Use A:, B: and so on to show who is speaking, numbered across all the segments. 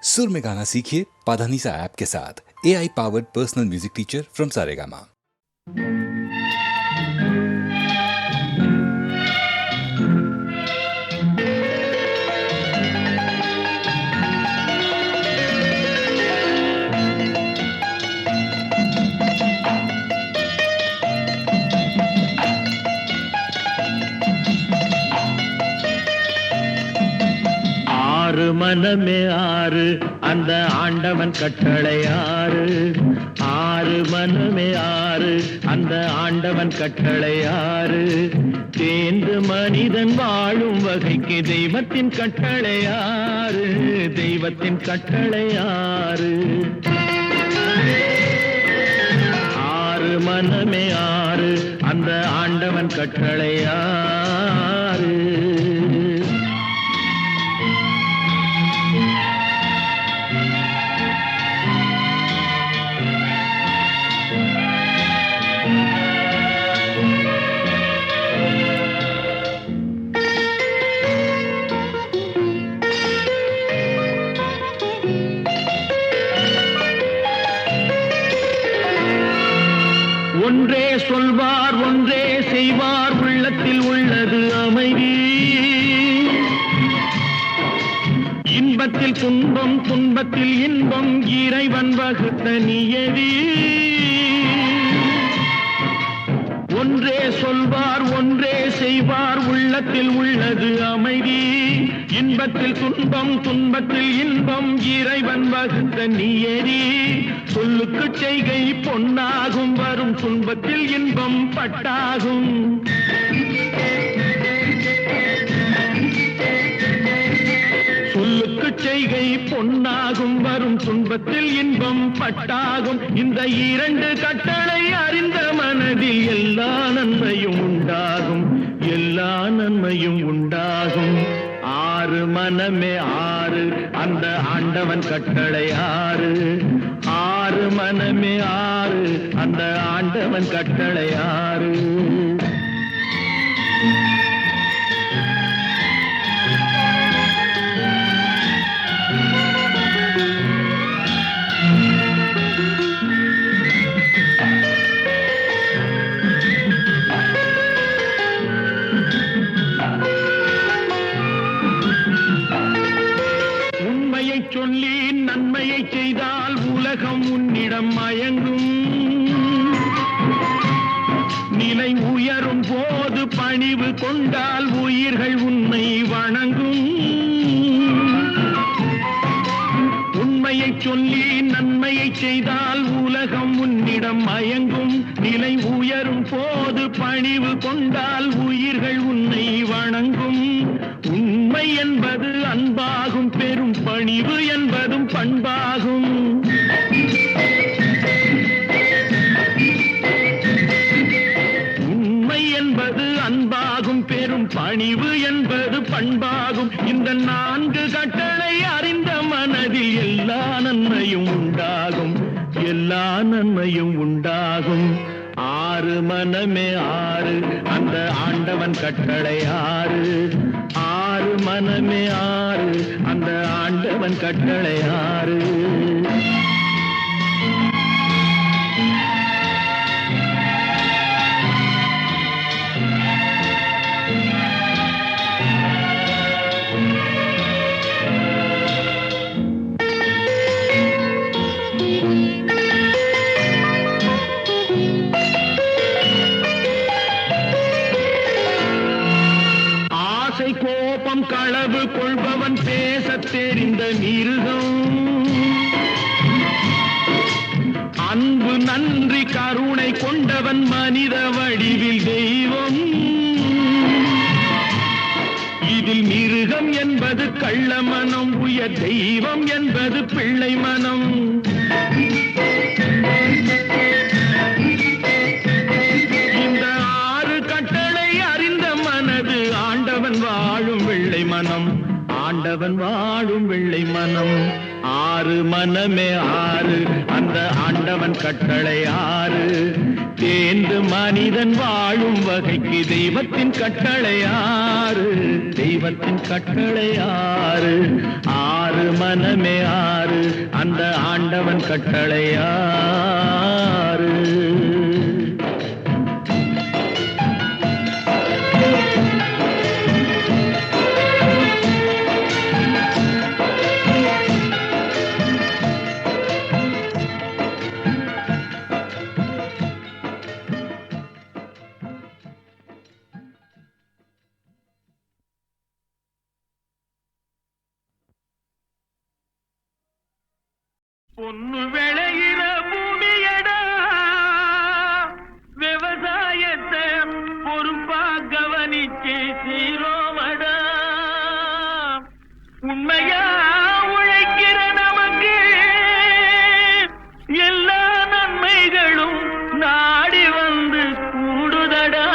A: सुर में गाना सीखिए पाधानीसा ऐप के साथ। AI powered personal music teacher from Saregama.
B: ஆறு மனமே ஆறு அந்த ஆண்டவன் கட்டளை ஆறு. ஆறு மனமே ஆறு அந்த ஆண்டவன் கட்டளை ஆறு. தேர்ந்து மனிதன் வாழும் வகைக்கு தெய்வத்தின் கட்டளை ஆறு. தெய்வத்தின் கட்டளை ஆறு. ஆறு மனமே ஆறு அந்த ஆண்டவன் கட்டளை ஆறு. ஒன்றே சொல்வார் ஒன்றே செய்வார் உள்ளத்தில் உள்ளது அமைதி. இன்பத்தில் துன்பம் துன்பத்தில் இன்பம் இறைவன் வகுத்த நியதி. ஒன்றே சொல்வார் ஒன்றே செய்வார் உள்ளத்தில் உள்ளது அமைதி. இன்பத்தில் துன்பம் துன்பத்தில் இன்பம் இறைவன் வகுத்த நியதி. சொல்லுக்கு செய்கை பொன்னாகும் வரும் துன்பத்தில் இன்பம் பட்டாகும். சொல்லுக்கு செய்கை பொன்னாகும் வரும் துன்பத்தில் இன்பம் பட்டாகும். இந்த இரண்டு கட்டளை அறிந்த மனதில் எல்லா நன்மையும் உண்டாகும். எல்லா நன்மையும் உண்டாகும். ஆறு மனமே ஆறு அந்த ஆண்டவன் கட்டளை ஆறு. ஆறு மனமே ஆறு அந்த ஆண்டவன் கட்டளை ஆறு. சொல்லி நன்மையை செய்தால் உலகம் உன்னிடம் மயங்கும். நிலை உயரும் போது பணிவு கொண்டால் உயிர்கள் உன்னை வணங்கும். உண்மையை சொல்லி நன்மையை செய்தால் உலகம் உன்னிடம் மயங்கும். நிலை உயரும் போது பணிவு கொண்டால் உயிர்கள் உன்னை வணங்கும். உண்மை என்பது அன்பாகும் பெரும் பணிவு என்பதும் பண்பாகும். உண்மை என்பது அன்பாகும் பெரும் பணிவு என்பது பண்பாகும். இந்த நான்கு கட்டளை அறிந்த மனதில் எல்லா நன்மையும் உண்டாகும். எல்லா நன்மையும் உண்டாகும். ஆறு மனமே ஆறு அந்த ஆண்டவன் கட்டளை ஆறு. ஆறு மனமே ஆறு அந்த ஆண்டவன் கட்டளை ஆறு. கோபம் களவு கொள்பவன் பேசத் தெரிந்த மிருகம். அன்பு நன்றி கருணை கொண்டவன் மனித வடிவில் தெய்வம். இதில் மிருகம் என்பது கள்ள மனம். உயர் தெய்வம் என்பது பிள்ளை மனம். இந்த ஆறு கட்டளை அறிந்த மனது ஆண்டவன் வாழும் வெள்ளை மனம். ஆண்டவன் வாழும் வெள்ளை மனம். ஆறு மனமே ஆறு அந்த ஆண்டவன் கட்டளை ஆறு. தேர்ந்து மனிதன் வாழும் வகைக்கு தெய்வத்தின் கட்டளையாறு, தெய்வத்தின் கட்டளையாறு. ஆறு மனமே ஆறு, அந்த ஆண்டவன் கட்டளையாறு. பொன்னு விளையிற பூமியடா, விவசாயத்தை பொறுப்பா கவனிச்சு சீரோமடா. உண்மையா உழைக்கிற நமக்கு எல்லா நன்மைகளும் நாடி வந்து கூடுதடா.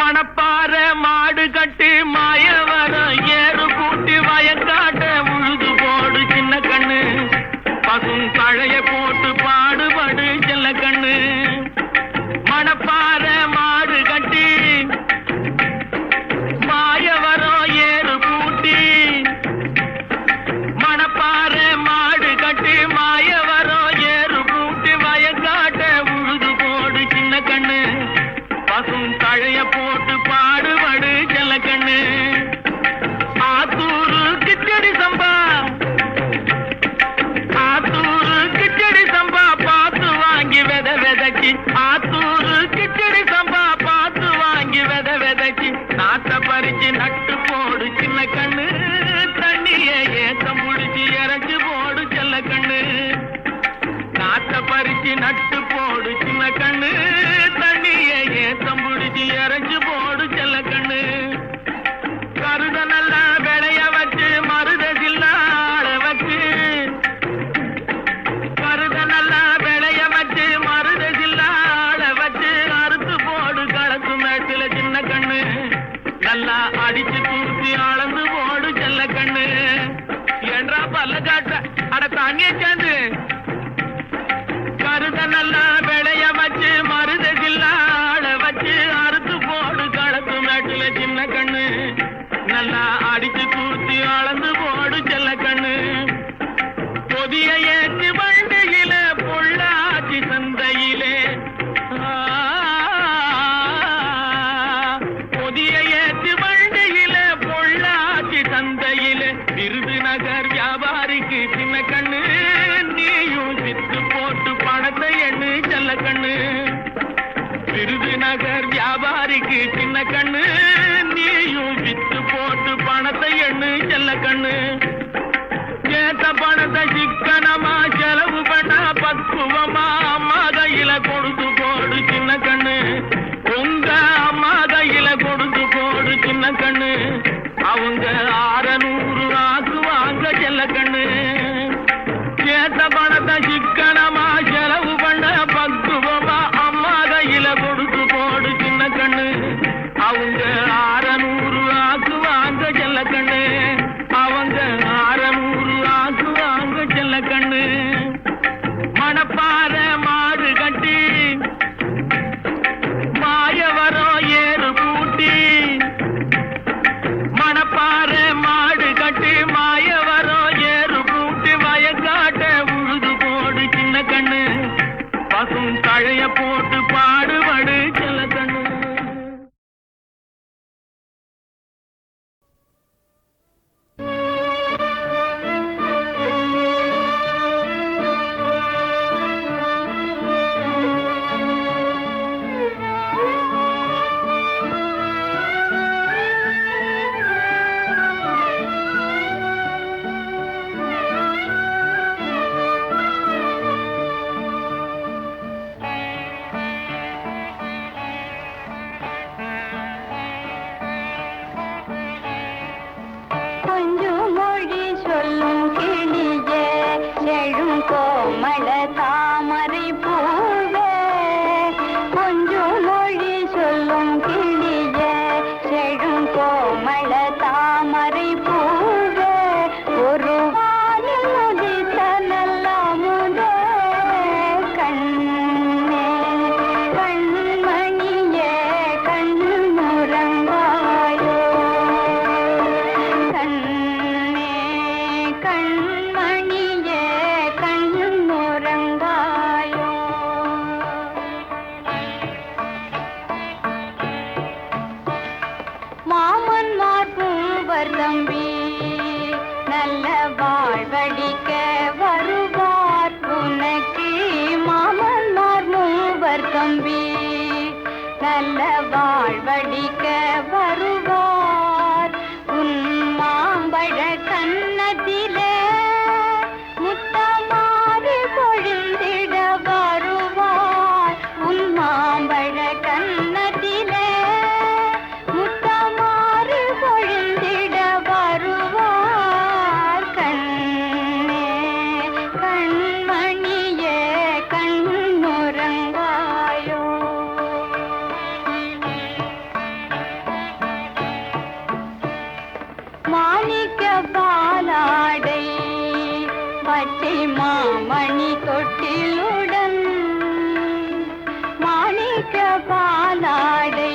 B: மணப்பாற மாடு கட்டி மாயவரம் ஏறு கூட்டி வயக்காட்ட உழுது போடு சின்ன கண்ணு, பசும் கழைய போட்டு பாடுபடு செல்ல கண்ணு. மணப்பாற மாடு கட்டி மாயவரம் ஏறு கூட்டி, மணப்பாற மாடு கட்டி மாயவரம் ஏறு கூட்டி வயக்காட்ட உழுது போடு சின்ன கண்ணு, பசும் கழைய போட்டு பாடுபடு செல்ல கண்ணு. ஆத்தூரு கிச்சடி சம்பா, ஆத்தூரு கிச்சடி சம்பா பார்த்து வாங்கி வித விதைச்சி, ஆத்தூரு கிச்சடி சம்பா பார்த்து வாங்கி வித விதைச்சி நாட்டை பறிச்சு நட்டு போடு சின்ன கண்ணு. தண்ணிய ஏத்தம் புடிச்சு இறச்சி போடு செல்ல கண்ணு. நாட்டை பறிச்சு நட்டு போடு சின்ன கண்ணு. தண்ணிய ஏத்தம் புடிச்சு இறச்சி போடு செல்ல கண்ணு. கருத நல்லா விளைய வச்சு மருத சில்லாட வச்சு, கருத நல்லா விளைய வச்சு மருத சில்லாட வச்சு அறுத்து போடு களத்து மேட்டில சின்ன கண்ணு. நல்லா அடிச்சு தூக்கி அளந்து போடு செல்ல கண்ணு. என்றா பல்ல காட்ட அட தாங்கிய சேர்ந்து கருத நல்லா விளைய வச்சு மருத சில்லாட வச்சு அறுத்து போடு களத்து மேட்டில சின்ன கண்ணு. நல்லா அடிச்சு தூத்தி அளந்து போடு செல்ல கண்ணு. பொதிய ஏற்று வண்டியில பொள்ளாச்சி சந்தையிலே, பொதிய ஏற்று வண்டியில பொள்ளாச்சி சந்தையிலே விருதுநகர் வியாபாரிக்கு சின்ன கண்ணு. நீயும் சித்து போட்டு பணத்தை எண்ணு செல்ல கண்ணு. விருதுநகர் வியாபாரிக்கு சின்ன கண்ணு. நீயும் வித்து போட்டு பணத்தை எண்ணு செல்ல கண்ணு. ஏத்த பணத்தை சிக்கனமா செலவு பண்ண பக்குவமா அம்மா கையில கொடுத்து போடு சின்ன கண்ணு. உங்க அம்மா கையில கொடுத்து போடு சின்ன கண்ணு. அவங்க 600 ஆக்குவாங்க செல்ல கண்ணு. ஏத்த பணத்தை சிக்கனமா செலவு பண்ண பக்குவமா அம்மா கையில கொடுத்து போடு சின்ன கண்ணு. அவங்க 600 ஆக்குவாங்க செல்ல கண்ணு. அவங்க 600 ஆக்குவாங்க செல்ல கண்ணு. மணப்பாற மாடு கட்டி மாயவரம் ஏறு கூட்டி, மணப்பாற மாடு கட்டி மாயவரம் ஏறு கூட்டி வயக்காட்ட உழுது போடு சின்ன
C: வாழ்வடிக்க வருவார் உன் மாம்பழ கன்னத்திலே முத்தமாறு பொழிந்திட வருவார் உன் மாம்பழ கன்னத்திலே முத்தமாறு பொழிந்திட வருவார் கண்ணே கண்மணியே கண்ணுறங்காயோ மாணிக்க பாலாடை பச்சை மாமணி தொட்டிலுடன் மாணிக்க பாலாடை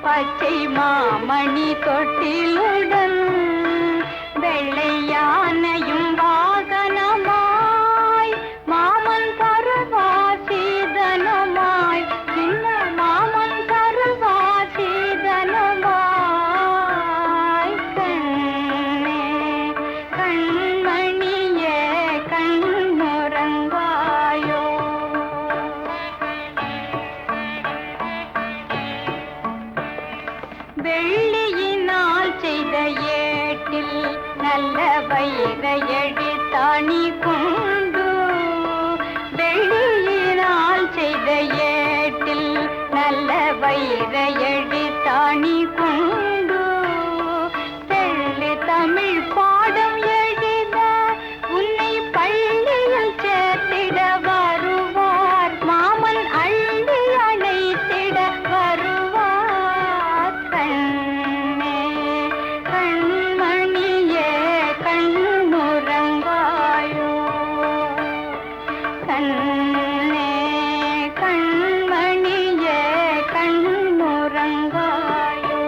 C: பச்சை மாமணி தொட்டிலுடன் வெள்ளை யானையும் வாகனமாய் மாமன் பருவாசீதனமாய் சின்ன மாமன் பருவாசீதனமாய் கண்ணே கண்மணியே கண்ணுறங்காயோ வெள்ளியினால் செய்த ஏட்டில் நல்ல வைரையடி தாணி கொண்டு வெள்ளியினால் செய்த ஏட்டில் நல்ல வைரையடி தாணி கொண்டு தெள்ளி தமிழ் பாடம் எழுத உன்னை பள்ளியில் சேர்த்திட வருவார் மாமன் அள்ளி அணைத்திட வருவார் கண்ணே கண்மணியே கண்ணுறங்காயோ கண்ணே கண்மணியே கண்ணுறங்காயோ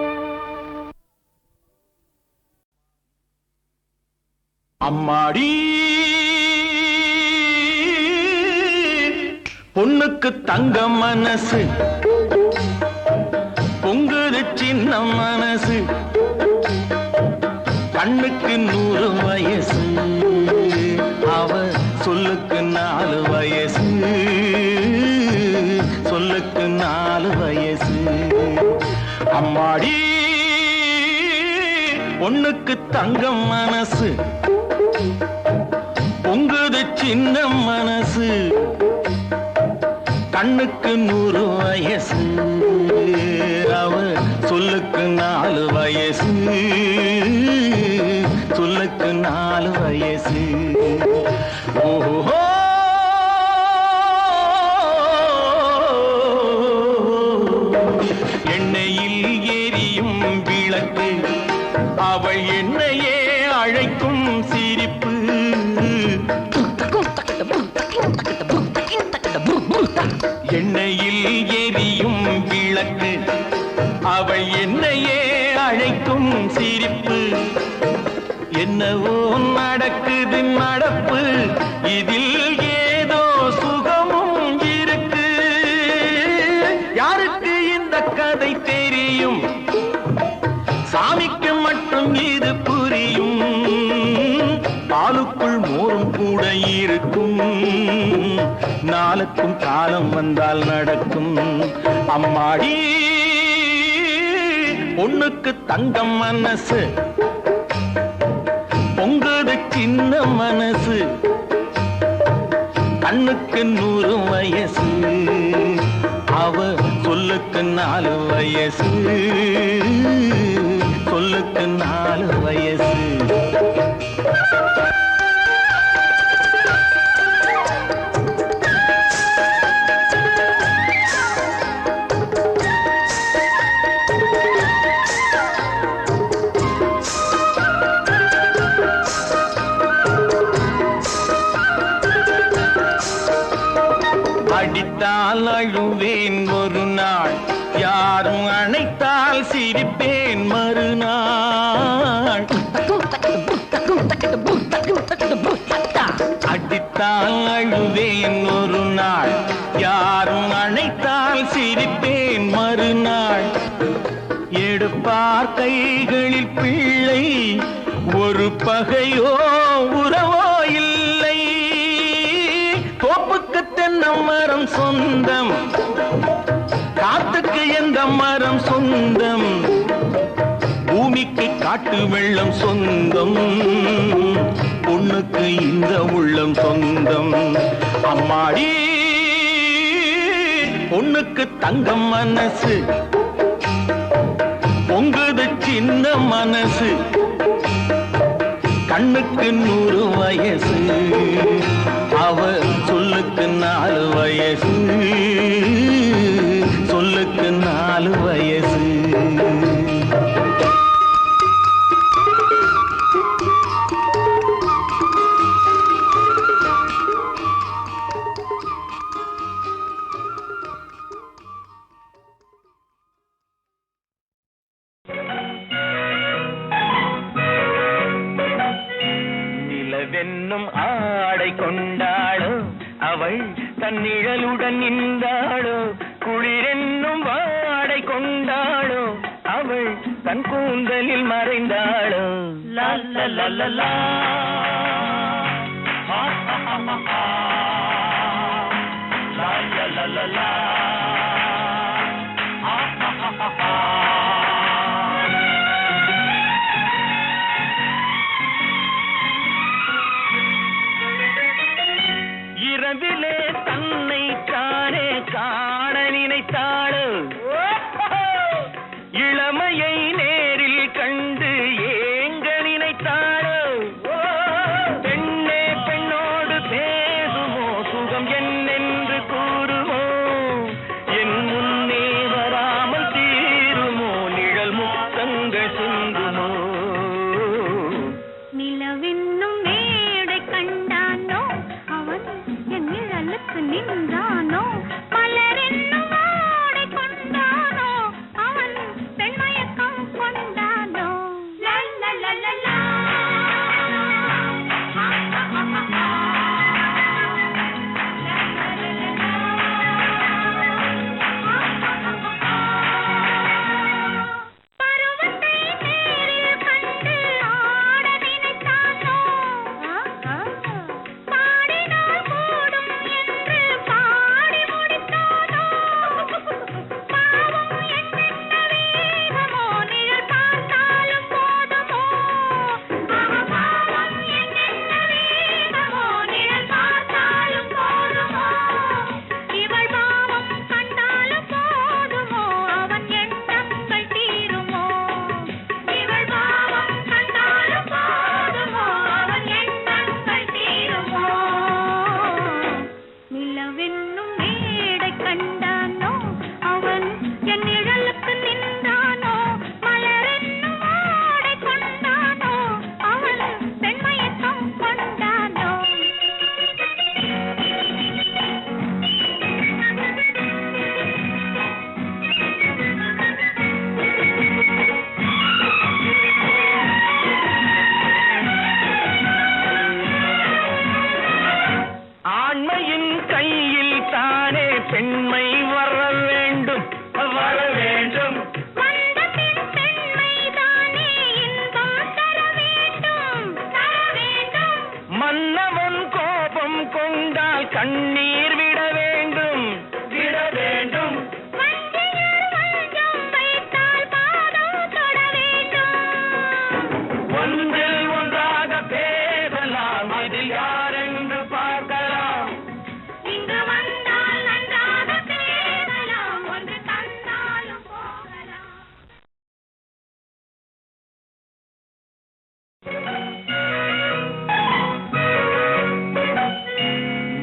B: அம்மாடி பொண்ணுக்கு தங்க மனசு பொங்குது சின்ன மனசு கண்ணுக்கு 100 வயசு அவ சொல்லுக்கு 4 வயசு சொல்லுக்கு 4 வயசு அம்மாடி பொண்ணுக்கு தங்க மனசு பொங்குது சின்ன மனசு கண்ணுக்கு 100 வயசு அவ சொல்லுக்கு 4 வயசு சொல்லுக்கு 4 வயசு ஓஹோ எண்ணெயில் எரியும் விளக்கு அவள் என்னையே அழைக்கும் சிரிப்பு எண்ணெயில் எரியும் விளக்கு அவள் என்னையே அழைக்கும் சிரிப்பு என்னவோ நடக்குது நடப்பு இதில் ஏதோ சுகமும் இருக்கு யாருக்கு இந்த கதை தெரியும் சாமிக்கு மட்டும் இது புரியும் பாலுக்குள் மோரும் கூட இருக்கும் நாளுக்கும் காலம் வந்தால் நடக்கும் அம்மாடி பொண்ணுக்கு தங்கம் மனசு பொங்குது சின்ன மனசு கண்ணுக்கு 100 வயசு அவ சொல்லுக்கு 4 வயசு சொல்லுக்கு 4 வயசு அடித்தால் அழுவேன் ஒரு நாள் யாரும் அணைத்தால் சிரிப்பேன் மறுநாள் அடித்தால் அழுவேன் ஒரு நாள் யாரும் அணைத்தால் சிரிப்பேன் மறுநாள் எடுப்பார் கைகளில் பிள்ளை ஒரு பகையோ உறவோ இல்லை தோப்புக்கு தென்னை மரம் சொந்தம் காத்துக்கு எந்த மரம் சொந்தம், பூமிக்கு காட்டு வெள்ளம் சொந்தம், பொண்ணுக்கு இந்த உள்ளம் சொந்தம். அம்மாடி பொண்ணுக்கு தங்கம் மனசு, பொங்குது சின்ன மனசு, கண்ணுக்கு 100 வயசு, அவ சொல்லுக்கு 4 வயசு, சொல்லுக்கு 4 வயசு. நிலவென்னும் ஆடை கொண்டாளோ அவள் தன்னிழலுடன் நின்றாளோ, குளிரென்னும் வாடை கொண்டாளோ அவள் தன் கூந்தலில் மறைந்தாளோ. லா லா லா லா லா. ஹா ஹா ஹா ஹா ஹா. லா லா லா லா லா. ஹா ஹா ஹா ஹா ஹா. இரவிலே தன்னை தானே காண நினைத்தாளோ, இளமையை நேரில் கண்டு ஏங்க நினைத்தாளோ. பெண்ணே பெண்ணோடு பேசுமோ, சுகம் என்னென்று கூறுமோ, என் முன்னே வராமல் தீருமோ, நிழல் முத்தங்கள் சிந்துமோ.
C: நிலவென்னும் மேடை கண்டானோ அவன் என் நிழலுக்கு நின்றானோ, மலரென்னும் ஆடை கொண்டானோ அவன் பெண்மயக்கம் கொண்டானோ. லா லா லா லா லா. ஹா ஹா ஹா ஹா ஹா. லா லா லா லா லா. ஹா ஹா ஹா ஹா ஹா. பருவத்தை நேரில் கண்டு ஆட நினைத்தானோ, பாடினால் கூடும் என்று பாடி முடித்தானோ. பாவம் என்னென்ன வேகமோ, நிழல் பார்த்தாலும் போதுமோ. பாவம் என்னென்ன வேகமோ, நிழல் பார்த்தாலும் போதுமோ. இவள் பாவம் கண்டாலும் போதுமோ, அவன் எண்ணங்கள் தீருமோ. இவள் பாவம் கண்டாலும் போதுமோ, அவன் எண்ணங்கள் தீருமோ. நிலவென்னும் மேடை கண்டானோ அவன் என் நிழலுக்கு நின்றானோ, மலரென்னும் ஆடை கொண்டானோ அவன் பெண்மயக்கம் கொண்டானோ.
B: ஆண்மையின் கையில் தானே பெண்மை வர வேண்டும், வர வேண்டும்.
C: வந்த பின் பெண்மைதானே இன்பம் தர வேண்டும், தர வேண்டும்.
B: மன்னவன் கோபம் கொண்டால் கண்ணீர் விட வேண்டும், விட வேண்டும்.
C: வஞ்சியர் வஞ்சம் வைத்தால் பாதம் தொட வேண்டும்.
B: ஒன்றில் ஒன்றாக பேசலாம், அதில் யாரென்று பார்க்கலாம்.
C: இங்கு வந்தால் நன்றாக பேசலாம், ஒன்று தந்தாலும் போகலாம்.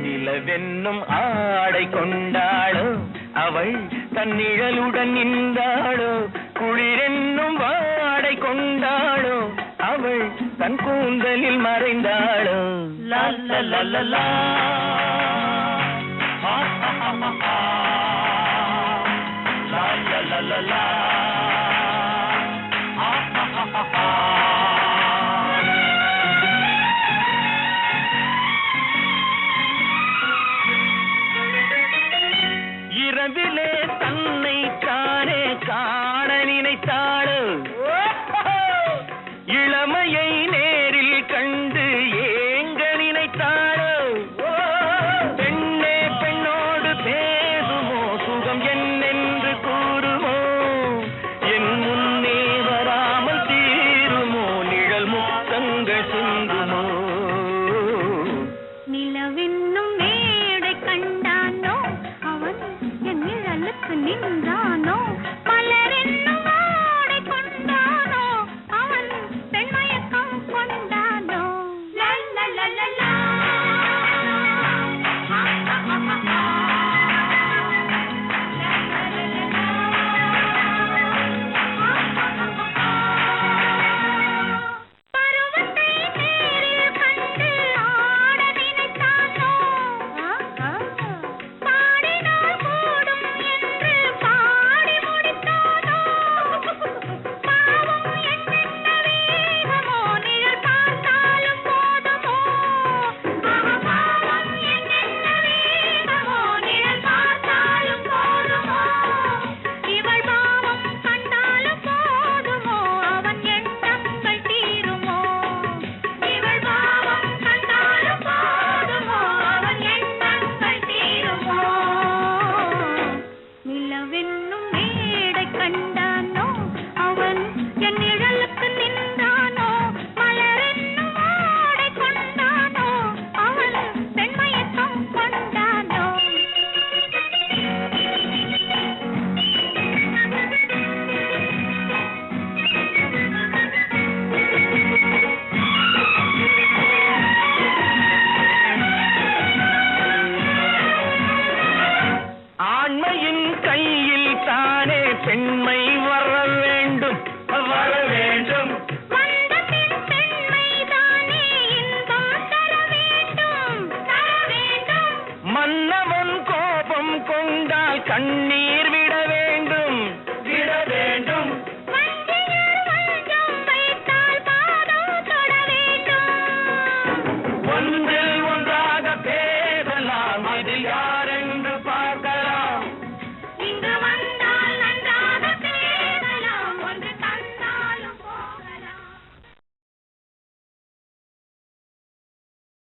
B: நிலவென்னும் ஆடை கொண்டாளோ அவள் தன்னிழலுடன் நின்றாளோ, குளிரென்னும் வாடை கொண்டாளோ அவள் தன் கூந்தலில் மறைந்தாளோ. லா லா லா லா லா. ஹா ஹா ஹா ஹா ஹா. லா லா லா லா லா. ஹா ஹா ஹா ஹா ஹா. இரவிலே தன்னை தானே காண நினைத்தாளோ, இளமையை நேரில் கண்டு ஏங்க நினைத்தாளோ. ஆண்மையின் கையில் தானே பெண்மை வர வேண்டும் வர வேண்டும்.
C: வந்த பின் பெண்மைதானே இன்பம் தர வேண்டும் தர வேண்டும்.
B: மன்னவன் கோபம் கொண்டால் கண்ணி